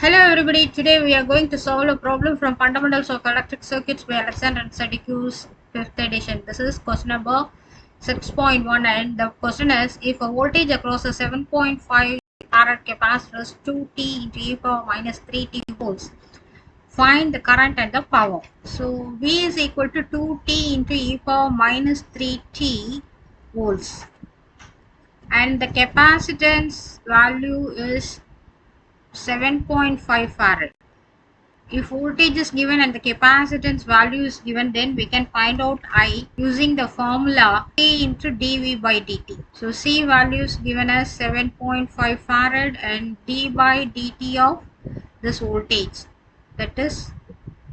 Hello everybody, today we are going to solve a problem from Fundamentals of Electric Circuits by Alexander and Sadiku's 5th edition. This is question number 6.1 and the question is, if a voltage across a 7.5 farad capacitor is 2t into e power minus 3t volts, find the current and the power. So V is equal to 2t into e power minus 3t volts and the capacitance value is 7.5 farad. If voltage is given and the capacitance value is given, then we can find out I using the formula C into dV by dt. So C value is given as 7.5 farad and d by dt of this voltage, that is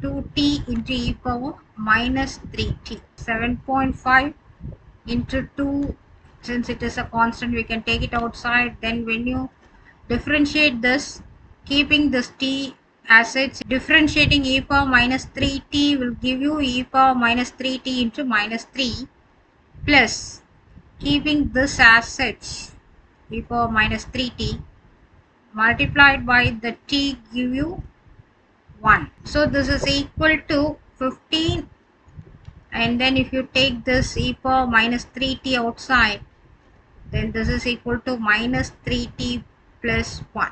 2t into e power minus 3t. 7.5 into 2, since it is a constant we can take it outside. Then when you differentiate this, keeping this t as such, differentiating e power minus 3t will give you e power minus 3t into minus 3, plus keeping this as such, e power minus 3t multiplied by the t give you 1. So this is equal to 15, and then if you take this e power minus 3t outside, then this is equal to minus 3t plus 1.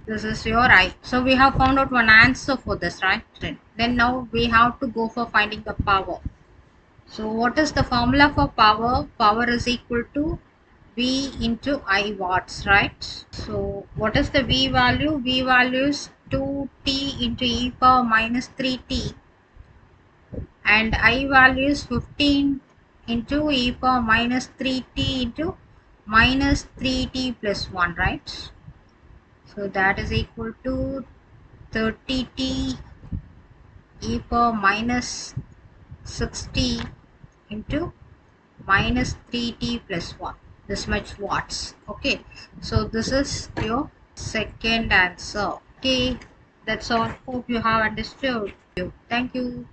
This is your I. So we have found out one answer for this, right? Then now we have to go for finding the power. So what is the formula for power? Power is equal to V into I watts, right? So what is the V value? V value is 2t into e power minus 3t and I value is 15 into e power minus 3t into minus 3t plus 1, right? So that is equal to 30t e power minus 60 into minus 3t plus 1. This much watts. Okay. So this is your second answer. Okay. That's all. Hope you have understood. Thank you.